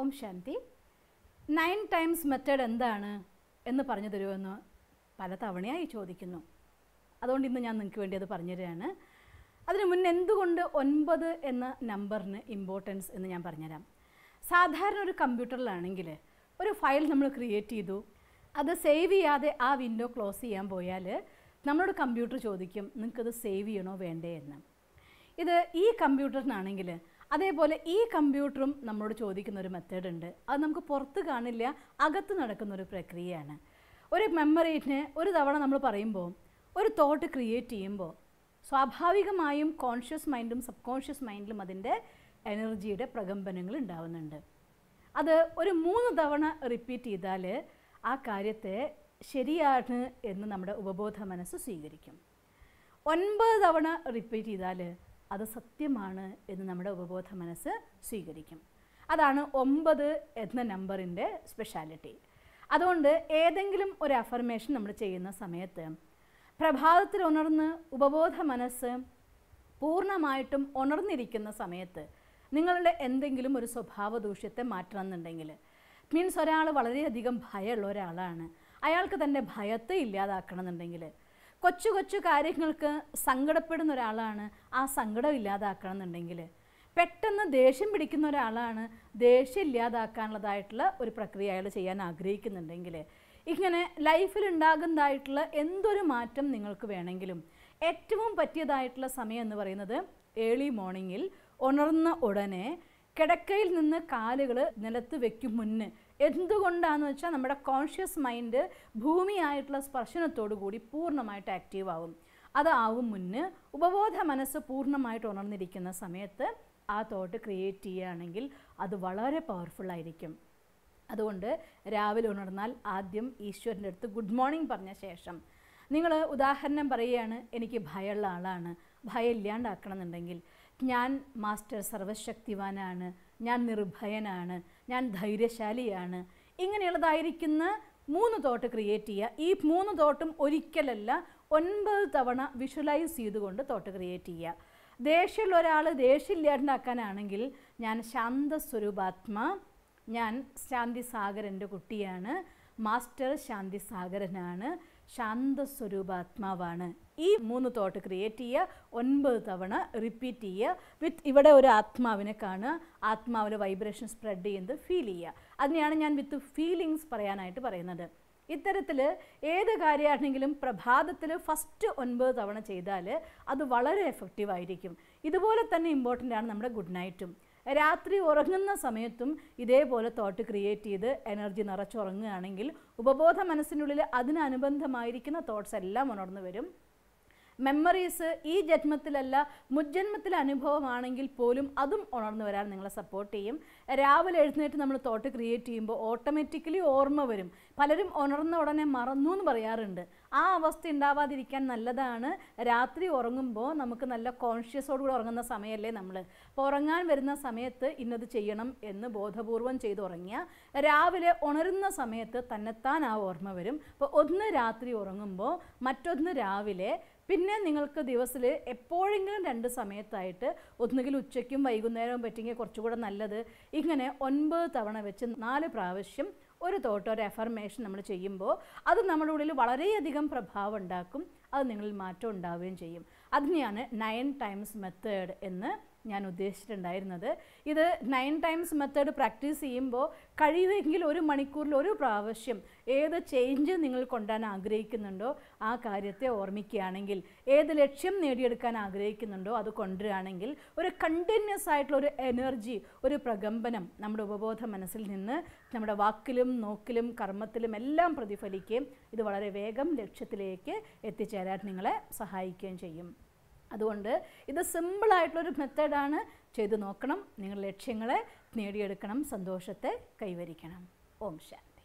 Om Shanti. 9 times method എന്താണ് എന്ന് പറഞ്ഞു തരുമെന്ന് പല തവണയായി ചോദിക്കുന്നു. അതുകൊണ്ട് ഇന്ന് ഞാൻ നിങ്ങൾക്ക് വേണ്ടി അത് പറഞ്ഞു തരികയാണ്. അതിന് മുന്നേ എന്തുകൊണ്ട് 9 എന്ന നമ്പറിന് ഇമ്പോർട്ടൻസ് എന്ന് ഞാൻ പറഞ്ഞുതരാം. സാധാരണ ഒരു കമ്പ്യൂട്ടറിലാണെങ്കിൽ ഒരു ഫയൽ നമ്മൾ ക്രിയേറ്റ് ചെയ്തു, അത് സേവ് ചെയ്യാതെ ആ വിൻഡോ ക്ലോസ് ചെയ്യാൻ പോയാൽ നമ്മളോട് കമ്പ്യൂട്ടർ ചോദിക്കും നിങ്ങൾക്കത് സേവ് ചെയ്യണോ വേണ്ടേ എന്ന്. ഇത് ഈ കമ്പ്യൂട്ടറിനാണെങ്കിൽ അതേപോലെ ഈ കമ്പ്യൂട്ടറും നമ്മളോട് ചോദിക്കുന്ന ഒരു മെത്തേഡ് ഉണ്ട്. അത് നമുക്ക് പുറത്ത് കാണില്ല, അകത്ത് നടക്കുന്നൊരു പ്രക്രിയയാണ്. ഒരു മെമ്മറിനെ ഒരു തവണ നമ്മൾ പറയുമ്പോൾ, ഒരു തോട്ട് ക്രിയേറ്റ് ചെയ്യുമ്പോൾ സ്വാഭാവികമായും കോൺഷ്യസ് മൈൻഡും സബ് കോൺഷ്യസ് മൈൻഡിലും അതിൻ്റെ എനർജിയുടെ പ്രകമ്പനങ്ങൾ ഉണ്ടാവുന്നുണ്ട്. അത് ഒരു 3 തവണ റിപ്പീറ്റ് ചെയ്താൽ ആ കാര്യത്തെ ശരിയാണ് എന്ന് നമ്മുടെ ഉപബോധ മനസ്സ് സ്വീകരിക്കും. 9 തവണ റിപ്പീറ്റ് ചെയ്താൽ അത് സത്യമാണ് എന്ന് നമ്മുടെ ഉപബോധ മനസ്സ് സ്വീകരിക്കും. അതാണ് 9 എന്ന നമ്പറിൻ്റെ സ്പെഷ്യാലിറ്റി. അതുകൊണ്ട് ഏതെങ്കിലും ഒരു അഫർമേഷൻ നമ്മൾ ചെയ്യുന്ന സമയത്ത് പ്രഭാതത്തിൽ ഉണർന്ന് ഉപബോധ മനസ്സ് പൂർണ്ണമായിട്ടും ഉണർന്നിരിക്കുന്ന സമയത്ത് നിങ്ങളുടെ എന്തെങ്കിലും ഒരു സ്വഭാവ ദൂഷ്യത്തെ മാറ്റണമെന്നുണ്ടെങ്കിൽ, മീൻസ് ഒരാൾ വളരെയധികം ഭയമുള്ള ഒരാളാണ്, അയാൾക്ക് തൻ്റെ ഭയത്തെ ഇല്ലാതാക്കണമെന്നുണ്ടെങ്കിൽ, കൊച്ചു കൊച്ചു കാര്യങ്ങൾക്ക് സങ്കടപ്പെടുന്ന ഒരാളാണ്, ആ സങ്കടം ഇല്ലാതാക്കണമെന്നുണ്ടെങ്കിൽ, പെട്ടെന്ന് ദേഷ്യം പിടിക്കുന്ന ഒരാളാണ്, ദേഷ്യം ഇല്ലാതാക്കാനുള്ളതായിട്ടുള്ള ഒരു പ്രക്രിയ അയാൾ ചെയ്യാൻ ആഗ്രഹിക്കുന്നുണ്ടെങ്കിൽ, ഇങ്ങനെ ലൈഫിൽ ഉണ്ടാകുന്നതായിട്ടുള്ള എന്തൊരു മാറ്റം നിങ്ങൾക്ക് വേണമെങ്കിലും ഏറ്റവും പറ്റിയതായിട്ടുള്ള സമയം എന്ന് പറയുന്നത് ഏർലി മോർണിംഗിൽ ഉണർന്ന ഉടനെ കിടക്കയിൽ നിന്ന് കാലുകൾ നിലത്ത് വയ്ക്കും മുന്നേ. എന്തുകൊണ്ടാണെന്ന് വെച്ചാൽ നമ്മുടെ കോൺഷ്യസ് മൈൻഡ് ഭൂമിയായിട്ടുള്ള സ്പർശനത്തോടു കൂടി പൂർണ്ണമായിട്ട് ആക്റ്റീവ് ആവും. അതാവും മുന്നേ ഉപബോധ മനസ്സ് പൂർണ്ണമായിട്ട് ഉണർന്നിരിക്കുന്ന സമയത്ത് ആ തോട്ട് ക്രിയേറ്റ് ചെയ്യുകയാണെങ്കിൽ അത് വളരെ പവർഫുള്ളായിരിക്കും. അതുകൊണ്ട് രാവിലെ ഉണർന്നാൽ ആദ്യം ഈശ്വരൻ്റെ അടുത്ത് ഗുഡ് മോർണിംഗ് പറഞ്ഞ ശേഷം, നിങ്ങൾ ഉദാഹരണം പറയുകയാണ് എനിക്ക് ഭയമുള്ള ആളാണ്, ഭയം ഇല്ലാണ്ടാക്കണമെന്നുണ്ടെങ്കിൽ ഞാൻ മാസ്റ്റർ സർവശക്തിവാനാണ്, ഞാൻ നിർഭയനാണ്, ഞാൻ ധൈര്യശാലിയാണ്, ഇങ്ങനെയുള്ളതായിരിക്കുന്ന 3 തോട്ട് ക്രിയേറ്റ് ചെയ്യുക. ഈ 3 തോട്ടും ഒരിക്കലല്ല 9 തവണ വിഷ്വലൈസ് ചെയ്തുകൊണ്ട് തോട്ട് ക്രിയേറ്റ് ചെയ്യുക. ദേഷ്യമുള്ള ഒരാൾ ദേഷ്യമില്ലാണ്ടാക്കാനാണെങ്കിൽ ഞാൻ ശാന്തസ്വരൂപാത്മ, ഞാൻ ശാന്തി സാഗരൻ്റെ കുട്ടിയാണ്, മാസ്റ്റർ ശാന്തി സാഗരനാണ്, ശാന്തസ്വരൂപാത്മാവാണ്. ഈ 3 തോട്ട് ക്രിയേറ്റ് ചെയ്യുക, 9 തവണ റിപ്പീറ്റ് ചെയ്യുക. വിത്ത് ഇവിടെ ഒരു ആത്മാവിനെ കാണുക, ആത്മാവിൽ വൈബ്രേഷൻ സ്പ്രെഡ് ചെയ്യുന്നത് ഫീൽ ചെയ്യുക. അതിനെയാണ് ഞാൻ വിത്ത് ഫീലിങ്സ് പറയാനായിട്ട് പറയുന്നത്. ഇത്തരത്തിൽ ഏത് കാര്യമാണെങ്കിലും പ്രഭാതത്തിൽ ഫസ്റ്റ് 9 തവണ ചെയ്താൽ അത് വളരെ എഫക്റ്റീവായിരിക്കും. ഇതുപോലെ തന്നെ ഇമ്പോർട്ടൻ്റ് ആണ് നമ്മുടെ ഗുഡ് നൈറ്റും. രാത്രി ഉറങ്ങുന്ന സമയത്തും ഇതേപോലെ തോട്ട് ക്രിയേറ്റ് ചെയ്ത് എനർജി നിറച്ചുറങ്ങുകയാണെങ്കിൽ ഉപബോധ മനസ്സിനുള്ളിൽ അതിനനുബന്ധമായിരിക്കുന്ന തോട്ട്സ് എല്ലാം ഉണർന്നു വരും. മെമ്മറീസ് ഈ ജന്മത്തിലല്ല മുജ്ജന്മത്തിലെ അനുഭവമാണെങ്കിൽ പോലും അതും ഉണർന്നു വരാൻ നിങ്ങളെ സപ്പോർട്ട് ചെയ്യും. രാവിലെ എഴുന്നേറ്റ് നമ്മൾ തോട്ട് ക്രിയേറ്റ് ചെയ്യുമ്പോൾ ഓട്ടോമാറ്റിക്കലി ഓർമ്മ വരും. പലരും ഉണർന്ന ഉടനെ മറന്നു എന്ന് പറയാറുണ്ട്. ആ അവസ്ഥ ഉണ്ടാവാതിരിക്കാൻ നല്ലതാണ് രാത്രി ഉറങ്ങുമ്പോൾ നമുക്ക് നല്ല കോൺഷ്യസോടുകൂടി ഉറങ്ങുന്ന സമയമല്ലേ നമ്മൾ. അപ്പോൾ ഉറങ്ങാൻ വരുന്ന സമയത്ത് ഇന്നത് ചെയ്യണം എന്ന് ബോധപൂർവം ചെയ്ത് ഉറങ്ങിയ രാവിലെ ഉണരുന്ന സമയത്ത് തന്നെത്താൻ ആ ഓർമ്മ വരും. അപ്പോൾ ഒന്ന് രാത്രി ഉറങ്ങുമ്പോൾ മറ്റൊന്ന് രാവിലെ, പിന്നെ നിങ്ങൾക്ക് ദിവസത്തിൽ എപ്പോഴെങ്കിലും 2 സമയത്തായിട്ട്, ഒന്നുകിൽ ഉച്ചയ്ക്കും വൈകുന്നേരവും പറ്റുമെങ്കിൽ കുറച്ചുകൂടെ നല്ലത്, ഇങ്ങനെ 9 തവണ വെച്ച് 4 പ്രാവശ്യം ഒരു തോട്ട് ഒരു അഫർമേഷൻ നമ്മൾ ചെയ്യുമ്പോൾ അത് നമ്മുടെ ഉള്ളിൽ വളരെയധികം പ്രഭാവം ഉണ്ടാക്കും. അത് നിങ്ങളിൽ മാറ്റം ഉണ്ടാവുകയും ചെയ്യും. അതിനെയാണ് 9 ടൈംസ് മെത്തേഡ് എന്ന് ഞാൻ ഉദ്ദേശിച്ചിട്ടുണ്ടായിരുന്നത്. ഇത് 9 ടൈംസ് മെത്തേഡ് പ്രാക്ടീസ് ചെയ്യുമ്പോൾ കഴിയുമെങ്കിൽ 1 മണിക്കൂറിൽ 1 പ്രാവശ്യം ഏത് ചേഞ്ച് നിങ്ങൾ കൊണ്ടുവരാൻ ആഗ്രഹിക്കുന്നുണ്ടോ ആ കാര്യത്തെ ഓർമ്മിക്കുകയാണെങ്കിൽ, ഏത് ലക്ഷ്യം നേടിയെടുക്കാൻ ആഗ്രഹിക്കുന്നുണ്ടോ അത് കൊണ്ടുവരികയാണെങ്കിൽ ഒരു കണ്ടിന്യൂസ് ആയിട്ടുള്ള ഒരു എനർജി, ഒരു പ്രകമ്പനം നമ്മുടെ ഉപബോധ മനസ്സിൽ നിന്ന് നമ്മുടെ വാക്കിലും നോക്കിലും കർമ്മത്തിലും എല്ലാം പ്രതിഫലിക്കുകയും ഇത് വളരെ വേഗം ലക്ഷ്യത്തിലേക്ക് എത്തിച്ചേരാൻ നിങ്ങളെ സഹായിക്കുകയും ചെയ്യും. അതുകൊണ്ട് ഇത് സിമ്പിളായിട്ടുള്ളൊരു മെത്തേഡാണ്. ചെയ്തു നോക്കണം. നിങ്ങൾ ലക്ഷ്യങ്ങളെ നേടിയെടുക്കണം, സന്തോഷത്തെ കൈവരിക്കണം. ഓം ശാന്തി.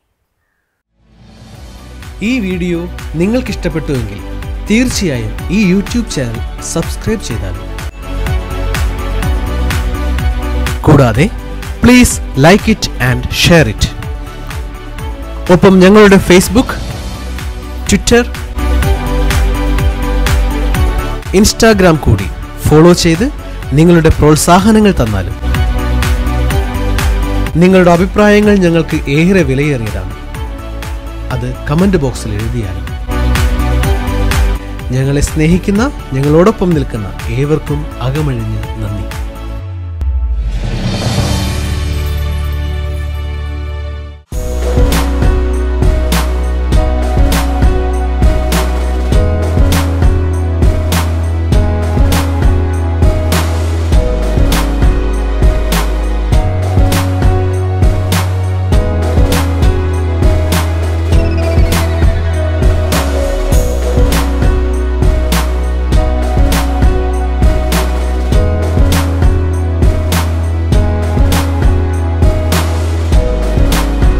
ഈ വീഡിയോ നിങ്ങൾക്ക് ഇഷ്ടപ്പെട്ടുവെങ്കിൽ തീർച്ചയായും ഈ യൂട്യൂബ് ചാനൽ സബ്സ്ക്രൈബ് ചെയ്താലും, കൂടാതെ please like it and share it. ഒപ്പം ഞങ്ങളുടെ ഫേസ്ബുക്ക്, ട്വിറ്റർ, ഇൻസ്റ്റാഗ്രാം കൂടി ഫോളോ ചെയ്ത് നിങ്ങളുടെ പ്രോത്സാഹനങ്ങൾ തന്നാലും. നിങ്ങളുടെ അഭിപ്രായങ്ങൾ ഞങ്ങൾക്ക് ഏറെ വിലയേറിയതാണ്. അത് കമന്റ് ബോക്സിൽ എഴുതിയാലും. ഞങ്ങളെ സ്നേഹിക്കുന്ന, ഞങ്ങളോടൊപ്പം നിൽക്കുന്ന ഏവർക്കും അകമഴിഞ്ഞ് നന്ദി.